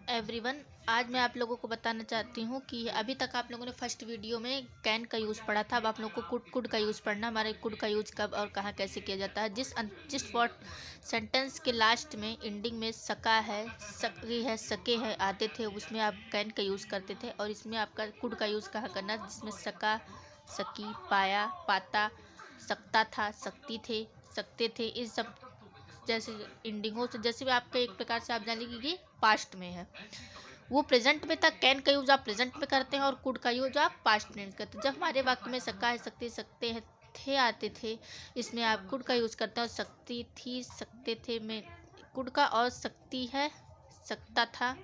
Everyone, आज मैं आप लोगों को बताना चाहती हूँ कि अभी तक आप लोगों ने फर्स्ट वीडियो में कैन का यूज़ पढ़ा था। अब आप लोगों को कुड का यूज़ पढ़ना। हमारे कुड का यूज़ कब और कहाँ कैसे किया जाता है। जिस वर्ड सेंटेंस के लास्ट में एंडिंग में सका है, सकी है, सके है आते थे, उसमें आप कैन का यूज़ करते थे। और इसमें आपका कुड का यूज़ कहाँ करना, जिसमें सका, सकी, पाया, पाता, सकता था, सकती थे, सकते थे, इस सब जैसे एंडिंग हो। तो जैसे भी आपका एक प्रकार से आप जान लीजिए कि पास्ट में है, वो प्रेजेंट में था। कैन का यूज आप प्रेजेंट में करते हैं और कुड का यूज आप पास्ट में करते हैं। जब हमारे वाक्य में सका है, सकते, सकते हैं, थे आते थे, इसमें आप कुड का यूज करते हैं। और सकती थी, सकते थे में कुड का, और सकती है, सकता था,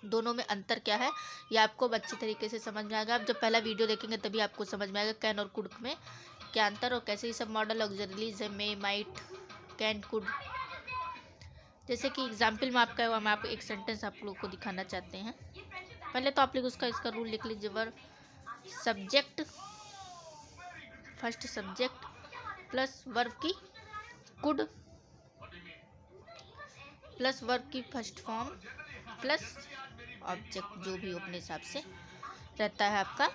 दोनों में अंतर क्या है ये आपको अच्छी तरीके से समझ में आएगा। आप जब पहला वीडियो देखेंगे तभी आपको समझ में आएगा कैन और कुड में क्या अंतर और कैसे ये सब मॉडल ऑक्सिलरीज है, मे, माइट, कैन, कुड। जैसे कि एग्जाम्पल में आपका हम आपको एक सेंटेंस आप लोग को दिखाना चाहते हैं। पहले तो आप लोग इसका रूल लिख लीजिए। Verb subject, first subject plus verb की कुड प्लस वर्ब की फर्स्ट फॉर्म प्लस ऑब्जेक्ट, जो भी अपने हिसाब से रहता है आपका।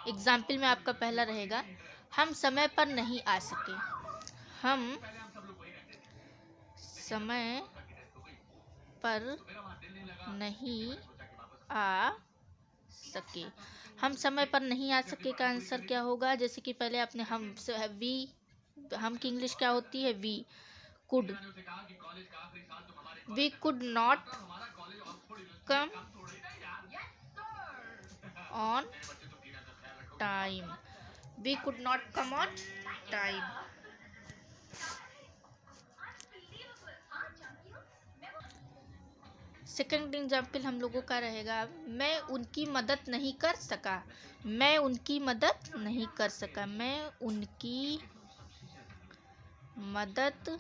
एग्जाम्पल में आपका पहला रहेगा, हम समय पर नहीं आ सके। हम समय पर नहीं आ सके। हम समय पर नहीं आ सके का आंसर क्या होगा। जैसे कि पहले आपने हम की इंग्लिश क्या होती है, we could, we could not come on time, we could not come on time. Second example हम लोगों का रहेगा, मैं उनकी मदद नहीं कर सका। मैं उनकी मदद नहीं कर सका, मैं उनकी मदद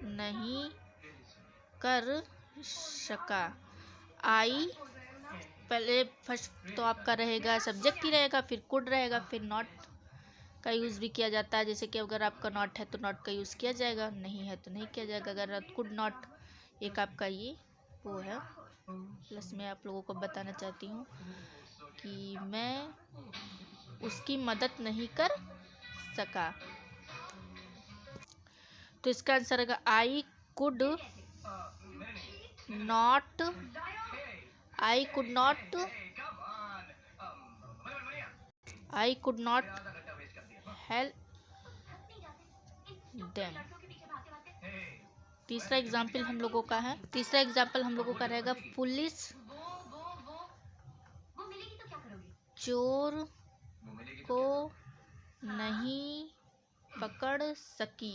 नहीं कर सका। आई, पहले फर्स्ट तो आपका रहेगा सब्जेक्ट ही रहेगा, फिर कुड रहेगा, फिर नॉट का यूज़ भी किया जाता है। जैसे कि अगर आपका नॉट है तो नॉट का यूज़ किया जाएगा, नहीं है तो नहीं किया जाएगा। अगर कुड नॉट एक आपका ये वो है। प्लस मैं आप लोगों को बताना चाहती हूँ कि मैं उसकी मदद नहीं कर सका, तो इसका आंसर रहेगा आई could not, I could not, I could not help them. तीसरा एग्जाम्पल हम लोगों का रहेगा, पुलिस चोर को नहीं पकड़ सकी।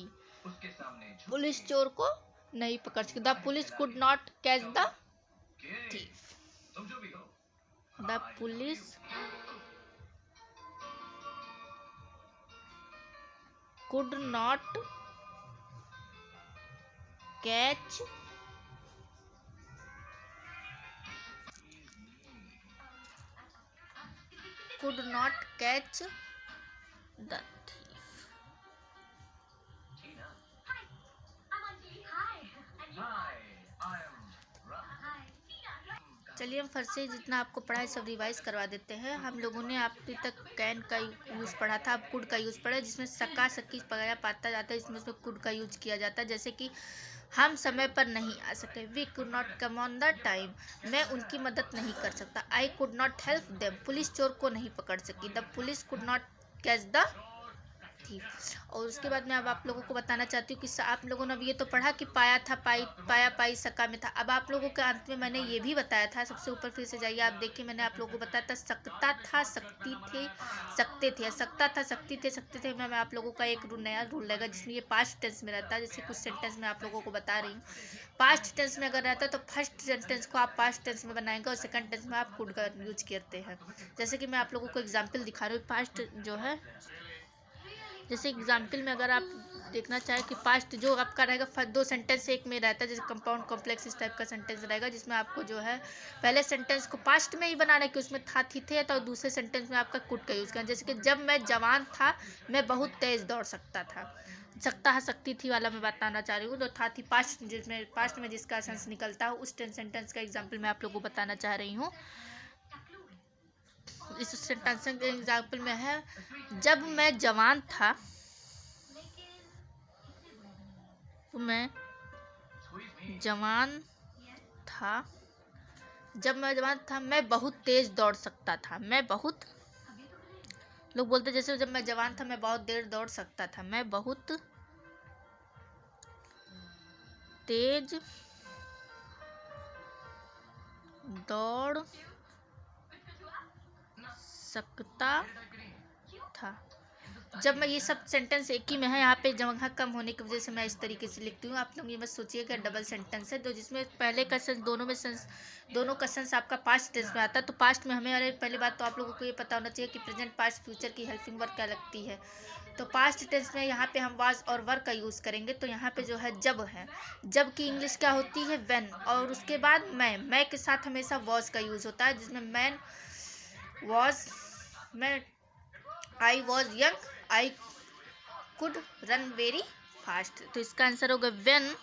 पुलिस चोर को नहीं पकड़ सकी। The police could not catch the thief. The police could not catch the thief। चलिए हम फिर से जितना आपको पढ़ा है सब रिवाइज करवा देते हैं। हम लोगों ने अभी तक कैन का यूज़ पढ़ा था, अब कुड का यूज़ पढ़ा, जिसमें सका, सकी, पकाया, पाता जाता है, इसमें कुड का यूज किया जाता है। जैसे कि हम समय पर नहीं आ सके, we could not come on the time, मैं उनकी मदद नहीं कर सकता, I could not help them, police चोर को नहीं पकड़ सकी, the police could not catch the thief. और उसके बाद मैं अब आप लोगों को बताना चाहती हूँ कि आप लोगों ने अब ये तो पढ़ा कि पाया था, पाया पाई सका में था। अब आप लोगों के अंत में मैंने ये भी बताया था, सबसे ऊपर फिर से जाइए आप देखिए, मैंने आप लोगों को बताया था सकता था, सकती थे, सकते थे, सकता था, सकती थे, सकते थे। मैं आप लोगों का एक नया रूल रहेगा जिसमें ये पास्ट टेंस में रहता है। जैसे कुछ सेंटेंस में आप लोगों को बता रही हूँ, पास्ट टेंस में अगर रहता है तो फर्स्ट सेंटेंस को आप पास्ट टेंस में बनाएंगे और सेकंड टेंस में आप कुड का यूज करते हैं। जैसे कि मैं आप लोगों को एग्जाम्पल दिखा रही हूँ, पास्ट जो है, जैसे एग्जाम्पल में अगर आप देखना चाहें कि पास्ट जो आपका रहेगा, दो सेंटेंस एक में रहता है, जैसे कंपाउंड कॉम्प्लेक्स इस टाइप का सेंटेंस रहेगा, जिसमें आपको जो है पहले सेंटेंस को पास्ट में ही बनाना है कि उसमें था, थी, थे, तो दूसरे सेंटेंस में आपका कुड का यूज़ करना। जैसे कि जब मैं जवान था मैं बहुत तेज़ दौड़ सकता था, सकता है सकती थी वाला मैं बताना चाह रही हूँ। तो था थी पास्ट, जिसमें पास्ट में जिसका सेंस निकलता है उस सेंटेंस का एग्जाम्पल मैं आप लोगों को बताना चाह रही हूँ। इस सेंटेंस के एग्जाम्पल में है, जब मैं जवान था, मैं जवान था, जब मैं जवान था मैं बहुत तेज दौड़ सकता था। मैं बहुत, लोग बोलते जैसे जब मैं जवान था मैं बहुत देर दौड़ सकता था, मैं बहुत तेज दौड़ सकता था। जब मैं ये सब सेंटेंस एक ही में है, यहाँ पे जगह कम होने की वजह से मैं इस तरीके से लिखती हूँ। आप लोग ये मत सोचिए कि डबल सेंटेंस है, तो जिसमें पहले का सेंस दोनों का सेंस आपका पास्ट टेंस में आता है। तो पास्ट में हमें, अरे पहली बात तो आप लोगों को ये पता होना चाहिए कि प्रेजेंट, पास्ट, फ्यूचर की हेल्पिंग वर्ब क्या लगती है। तो पास्ट टेंस में यहाँ पे हम वाज और वर का यूज़ करेंगे। तो यहाँ पे जो है जब है, जब की इंग्लिश क्या होती है, व्हेन, और उसके बाद मैं के साथ हमेशा वॉज का यूज़ होता है, जिसमें मैन वॉज, मैं I was young, I could run very fast. तो इसका आंसर होगा व्हेन।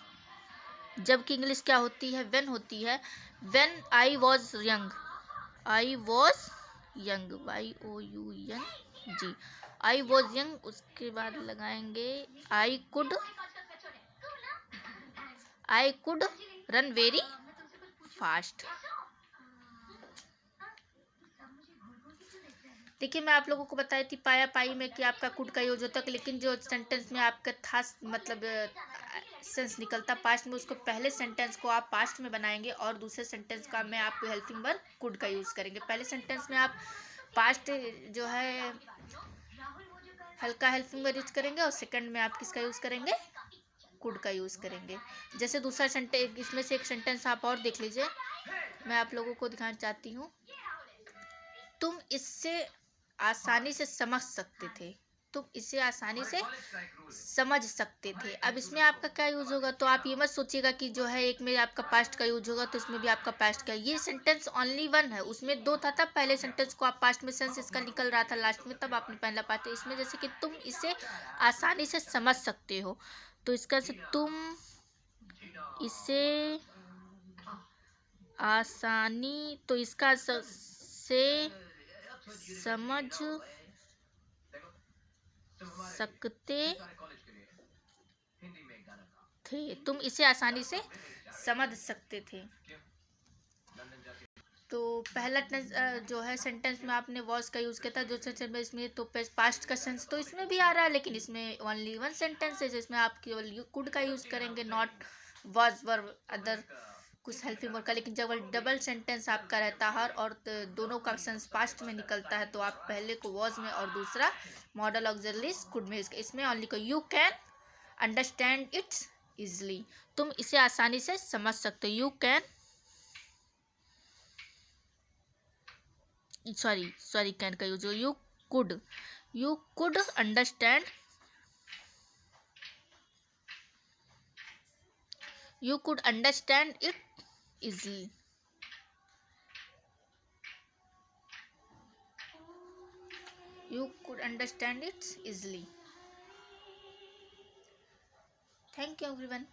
जब की इंग्लिश क्या होती है, व्हेन होती है। When I was young, I was young, YOUNG, I was young. उसके बाद लगाएंगे I could run very fast. देखिए मैं आप लोगों को बताई थी पाया पाई में कि आपका कुड का यूज होता है, लेकिन जो सेंटेंस में आपका था मतलब सेंस निकलता पास्ट में, उसको पहले सेंटेंस को आप पास्ट में बनाएंगे और दूसरे सेंटेंस का में आप हेल्पिंग वर्ब कुड का यूज़ करेंगे। पहले सेंटेंस में आप पास्ट जो है हल्का हेल्पिंग वर्ब यूज करेंगे और सेकंड में आप किसका यूज़ करेंगे, कुड का यूज़ करेंगे। जैसे दूसरा सेंटेंस, इसमें से एक सेंटेंस आप और देख लीजिए, मैं आप लोगों को दिखाना चाहती हूँ। तुम इससे आसानी से समझ सकते थे, तुम इसे आसानी से समझ सकते थे। अब इसमें आपका क्या यूज होगा, तो आप ये मत सोचिएगा कि जो है एक में आपका पास्ट का यूज होगा तो इसमें भी आपका पास्ट का। ये सेंटेंस ओनली वन है, उसमें दो था, तब पहले सेंटेंस को आप पास्ट में सेंस इसका निकल रहा था लास्ट में, तब आपने पहला पास्ट। इसमें जैसे कि तुम इसे आसानी से समझ सकते हो, तो इसका से तुम इसे आसानी, तो इसका से समझ सकते थे, तुम इसे आसानी से समझ सकते थे। तो पहला जो है सेंटेंस में आपने वॉज का यूज़ किया था, दूसरे सेंटेंस में इसमें तो पास्ट का सेंस तो इसमें भी आ रहा है, लेकिन इसमें ओनली वन सेंटेंस है जिसमें आप केवल कुड का यूज़ करेंगे, नॉट वॉज वर्ब अदर कुछ हेल्पिंग वर्ब का। लेकिन जब डबल सेंटेंस आपका रहता है और दोनों का सेंस पास्ट में निकलता है, तो आप पहले को वॉज में और दूसरा मॉडल ऑक्सिलरीज कुड में। इसमें ओनली को you can understand it's easily, तुम इसे आसानी से समझ सकते हो। यू कैन, सॉरी कैन का यूज हो, you could understand, you could understand it easily. You could understand it easily. Thank you everyone.